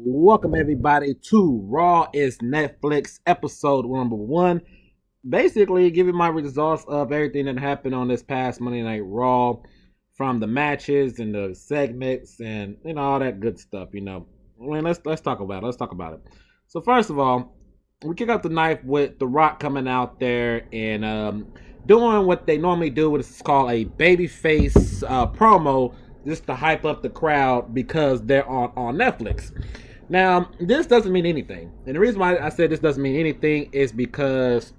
Welcome everybody to Raw is Netflix episode number one. Basically, giving my results of everything that happened on this past Monday Night Raw, from the matches and the segments and all that good stuff. Let's talk about it. Let's talk about it. So first of all, we kick off the night with The Rock coming out there and doing what they normally do, which is called a babyface promo, just to hype up the crowd because they're on Netflix. Now, this doesn't mean anything. And the reason why I said this doesn't mean anything is because,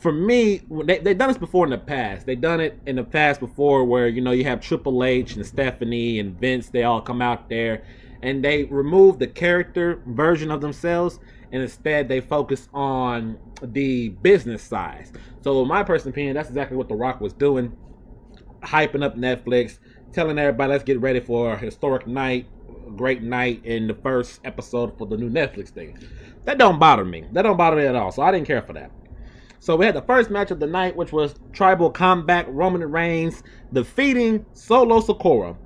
for me, they've done this before in the past. They've done it in the past before where, you have Triple H and Stephanie and Vince. They all come out there and they remove the character version of themselves, and instead they focus on the business side. So in my personal opinion, that's exactly what The Rock was doing, hyping up Netflix, telling everybody, let's get ready for a historic night, a great night in the first episode for the new Netflix thing. That don't bother me. That don't bother me at all. So I didn't care for that. So we had the first match of the night, which was Tribal Combat, Roman Reigns defeating Solo Sikoa.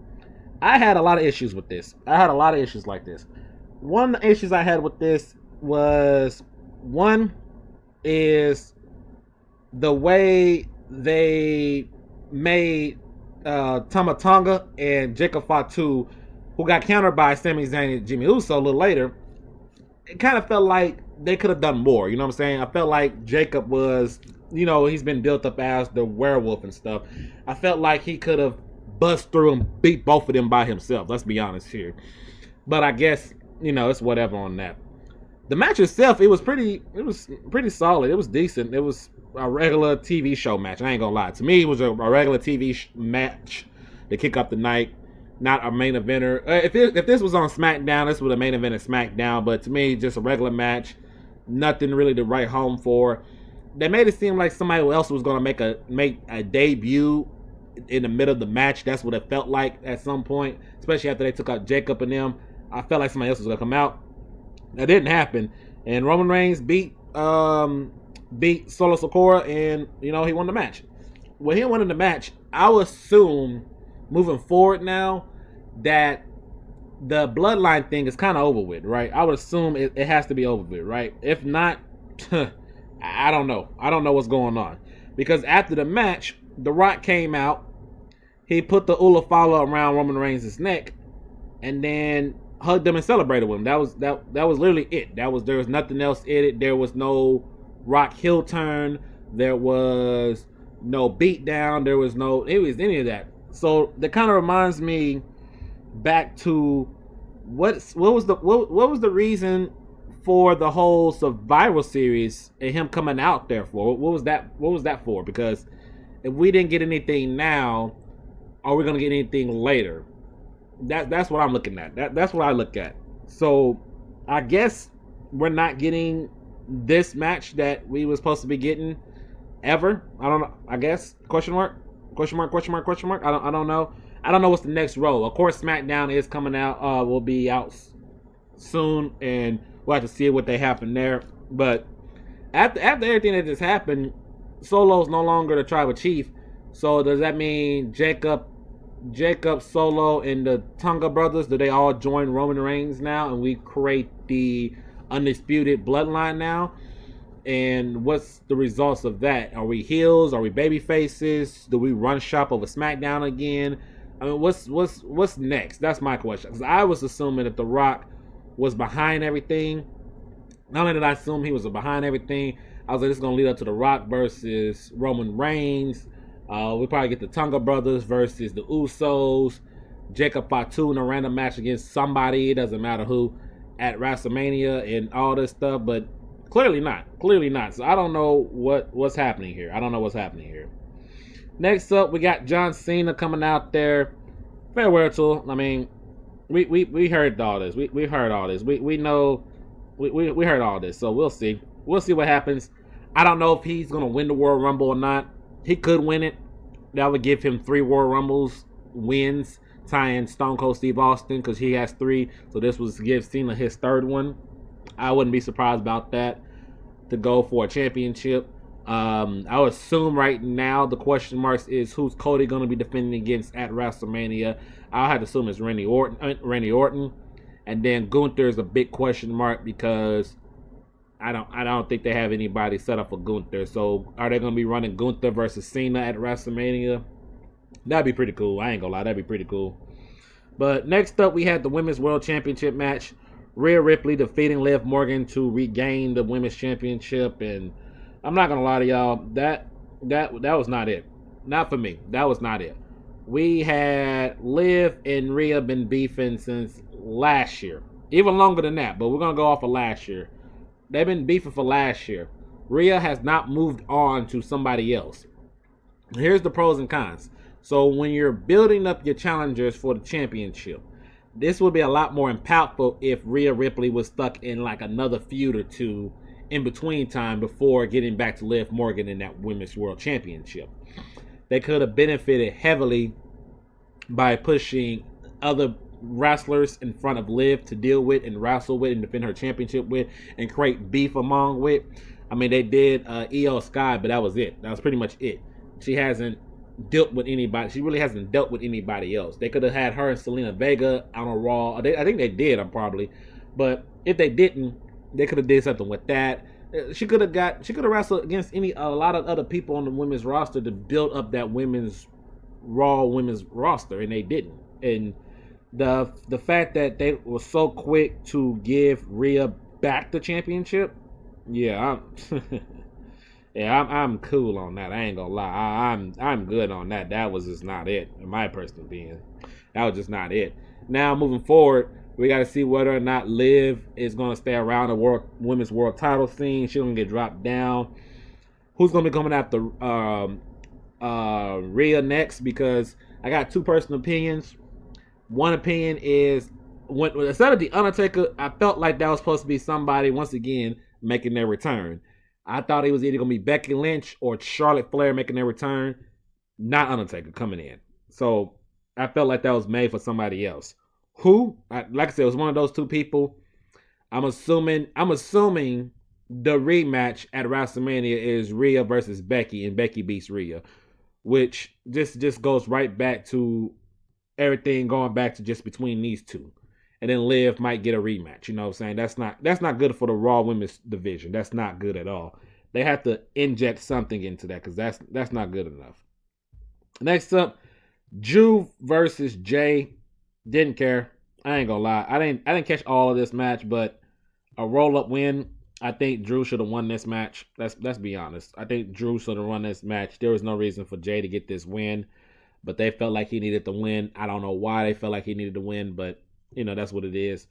I had a lot of issues with this. I had a lot of issues like this. One of the issues I had with this was, one is the way they made Tama Tonga and Jacob Fatu, who got countered by Sami Zayn and Jimmy Uso a little later. It kind of felt like they could have done more. You know what I'm saying? I felt like Jacob was, he's been built up as the werewolf and stuff. I felt like he could have bust through and beat both of them by himself. Let's be honest here. But I guess, it's whatever on that. The match itself, it was pretty solid. It was decent. It was a regular TV show match. I ain't gonna lie. To me, it was a regular TV match to kick up the night, not a main eventer. If this was on SmackDown, this would have main evented SmackDown. But to me, just a regular match. Nothing really to write home for. They made it seem like somebody else was gonna make a debut in the middle of the match. That's what it felt like at some point, especially after they took out Jacob and them. I felt like somebody else was gonna come out. That didn't happen, and Roman Reigns beat Solo Sikoa, and he won the match. When he won the match, I would assume moving forward now that the bloodline thing is kind of over with, right? I would assume it has to be over with, right? If not, I don't know. I don't know what's going on, because after the match, The Rock came out. He put the Ulafala around Roman Reigns' neck, and then hugged him and celebrated with him. That was literally it. There was nothing else in it. There was no Rock heel turn. There was no beat down. There was any of that. So that kind of reminds me back to what was the reason for the whole Survivor Series and him coming out there for? What was that for? Because if we didn't get anything now, are we gonna get anything later? That's what I'm looking at. That's what I look at. So I guess we're not getting this match that we were supposed to be getting ever. I don't know. I guess question mark. I don't know. I don't know what's the next role. Of course, SmackDown is coming out. Will be out soon, and we'll have to see what they happen there. But after everything that just happened, Solo's no longer the tribal chief. So does that mean Jacob, Solo, and the Tonga brothers, do they all join Roman Reigns now, and we create the undisputed bloodline now? And what's the results of that? Are we heels? Are we baby faces? Do we run shop over SmackDown again? I mean, what's next? That's my question. Because I was assuming that The Rock was behind everything. Not only did I assume he was behind everything, I was like, this is going to lead up to The Rock versus Roman Reigns. We'll probably get the Tonga brothers versus the Usos. Jacob Fatu in a random match against somebody, it doesn't matter who, at WrestleMania and all this stuff, but clearly not. So I don't know what's happening here. Next up, we got John Cena coming out there. Farewell to him. I mean, we heard all this. We heard all this. We know we heard all this. So we'll see. We'll see what happens. I don't know if he's gonna win the Royal Rumble or not. He could win it. That would give him 3 Royal Rumbles wins, tying Stone Cold Steve Austin, because he has 3. So this was give Cena his 3rd one. I wouldn't be surprised about that, to go for a championship. I would assume right now the question marks is who's Cody going to be defending against at WrestleMania. I'll have to assume it's Randy Orton. And then Gunther is a big question mark because I don't think they have anybody set up for Gunther. So are they gonna be running Gunther versus Cena at WrestleMania? That'd be pretty cool. I ain't gonna lie, that'd be pretty cool. But next up, we had the Women's World Championship match. Rhea Ripley defeating Liv Morgan to regain the Women's Championship, and I'm not gonna lie to y'all, that was not it. Not for me. That was not it. We had Liv and Rhea been beefing since last year, even longer than that. But we're gonna go off of last year. They've been beefing for last year. Rhea has not moved on to somebody else. Here's the pros and cons. So when you're building up your challengers for the championship, this would be a lot more impactful if Rhea Ripley was stuck in like another feud or two in between time before getting back to Liv Morgan in that Women's World Championship. They could have benefited heavily by pushing other wrestlers in front of Liv to deal with and wrestle with and defend her championship with and create beef among with. I mean, they did Io Sky, but that was it. That was pretty much it. She hasn't dealt with anybody. She really hasn't dealt with anybody else. They could have had her and Selena Vega on a Raw. I think they did, probably. But if they didn't, they could have did something with that. She could have wrestled against a lot of other people on the women's roster to build up that women's roster, and they didn't. And the fact that they were so quick to give Rhea back the championship, yeah, I'm cool on that. I ain't gonna lie, I'm good on that. That was just not it, in my personal opinion. That was just not it. Now moving forward, we got to see whether or not Liv is going to stay around the women's world title scene. She's going to get dropped down. Who's going to be coming after Rhea next? Because I got two personal opinions. One opinion is, instead of The Undertaker, I felt like that was supposed to be somebody, once again, making their return. I thought it was either going to be Becky Lynch or Charlotte Flair making their return, not Undertaker coming in. So I felt like that was made for somebody else. Who? Like I said, it was one of those two people. I'm assuming the rematch at WrestleMania is Rhea versus Becky, and Becky beats Rhea, which just goes right back to everything going back to just between these two. And then Liv might get a rematch. You know what I'm saying? That's not good for the Raw Women's division. That's not good at all. They have to inject something into that because that's not good enough. Next up, Drew versus Jay. Didn't care. I ain't gonna lie. I didn't catch all of this match, but a roll-up win. I think Drew should have won this match. Let's be honest. I think Drew should have won this match. There was no reason for Jay to get this win, but they felt like he needed to win. I don't know why they felt like he needed to win, but that's what it is.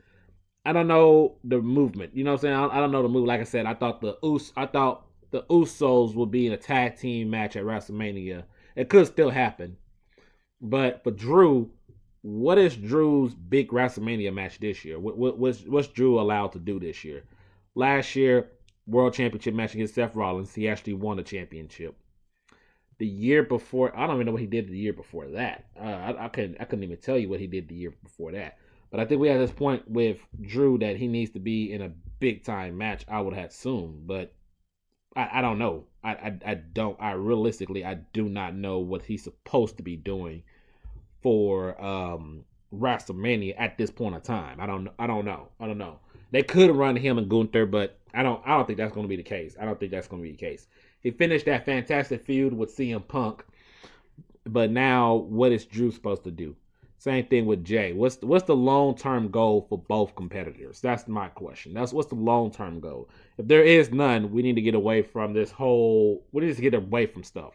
I don't know the movement. You know what I'm saying? I don't know the move. Like I said, I thought the Usos would be in a tag team match at WrestleMania. It could still happen, but for Drew, what is Drew's big WrestleMania match this year? What's Drew allowed to do this year? Last year, World Championship match against Seth Rollins. He actually won the championship. The year before, I don't even know what he did the year before that. I couldn't even tell you what he did the year before that. But I think we had this point with Drew that he needs to be in a big time match. I would have assumed, but I don't know. I realistically do not know what he's supposed to be doing for WrestleMania at this point in time. I don't know. They could run him and Gunther, but I don't think that's going to be the case. He finished that fantastic feud with CM Punk, but now what is Drew supposed to do? Same thing with Jay. What's the long-term goal for both competitors? That's my question. What's the long-term goal? If there is none, we need to get away from this whole. We need to get away from stuff.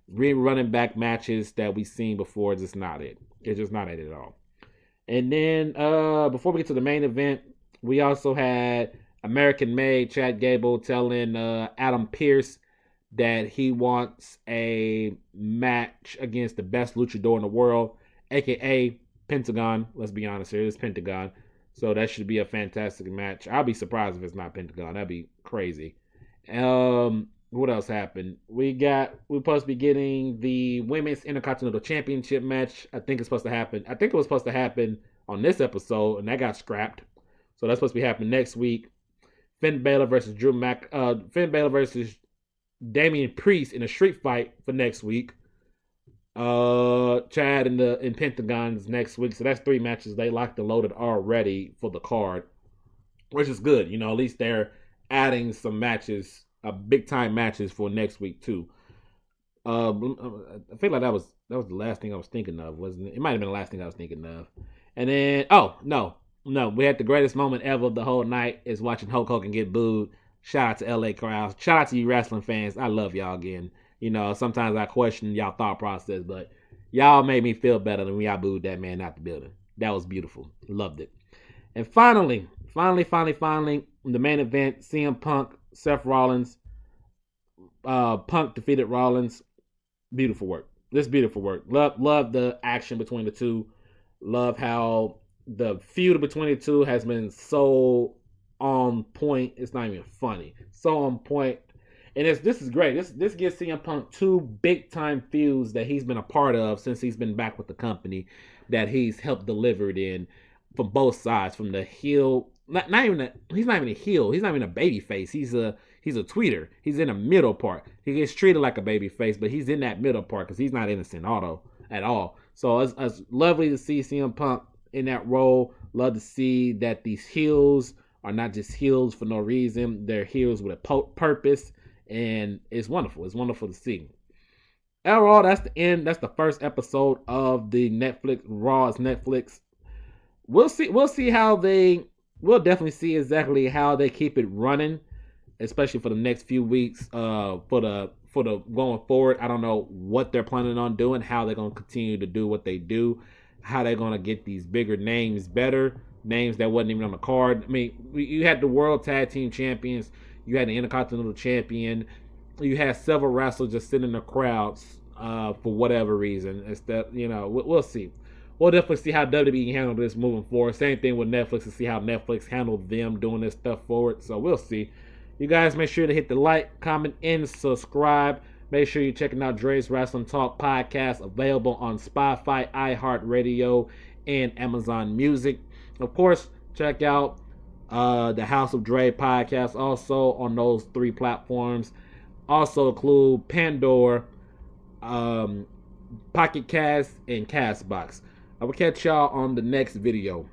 Running back matches that we've seen before is just not it. It's just not it at all. And then before we get to the main event, we also had American-made Chad Gable telling Adam Pearce that he wants a match against the best luchador in the world, a.k.a. Pentagon. Let's be honest here. It's Pentagon. So that should be a fantastic match. I'll be surprised if it's not Pentagon. That'd be crazy. What else happened? We're supposed to be getting the Women's Intercontinental Championship match. I think it was supposed to happen on this episode, and that got scrapped. So that's supposed to be happening next week. Finn Balor versus Damian Priest in a street fight for next week. Chad and Pentagons next week. So that's 3 matches they locked and loaded already for the card, which is good. You know, at least they're adding some matches, big time matches for next week too. I feel like that was the last thing I was thinking of, wasn't it? It might have been the last thing I was thinking of. And then, oh no, we had the greatest moment ever of the whole night is watching Hulk Hogan get booed. Shout out to LA crowds. Shout out to you wrestling fans. I love y'all again. You know, sometimes I question y'all thought process, but y'all made me feel better than when y'all booed that man out the building. That was beautiful. Loved it. And finally, the main event: CM Punk, Seth Rollins. Punk defeated Rollins. Beautiful work. This beautiful work. Love the action between the two. Love how the feud between the two has been so on point. It's not even funny. So on point. And this is great. This gives CM Punk 2 big time feuds that he's been a part of since he's been back with the company, that he's helped deliver it in from both sides, from the heel. He's not even a heel. He's not even a baby face. He's a tweeter. He's in the middle part. He gets treated like a baby face, but he's in that middle part because he's not innocent at all. So it's lovely to see CM Punk in that role. Love to see that these heels are not just heels for no reason. They're heels with a purpose, and it's wonderful. It's wonderful to see. Overall, that's the end. That's the first episode of the Netflix Raw's Netflix. We'll see how they. We'll definitely see exactly how they keep it running, especially for the next few weeks. For the going forward, I don't know what they're planning on doing, how they're going to continue to do what they do, how they're going to get these bigger names better, names that wasn't even on the card. I mean, you had the World Tag Team Champions, you had the Intercontinental Champion, you had several wrestlers just sitting in the crowds for whatever reason. Instead, we'll see. We'll definitely see how WWE handle this moving forward. Same thing with Netflix, to see how Netflix handled them doing this stuff forward. So we'll see. You guys make sure to hit the like, comment, and subscribe. Make sure you're checking out Dre's Wrestling Talk podcast, available on Spotify, iHeartRadio, and Amazon Music. Of course, check out the House of Dre podcast, also on those 3 platforms. Also include Pandora, Pocket Cast, and Castbox. I will catch y'all on the next video.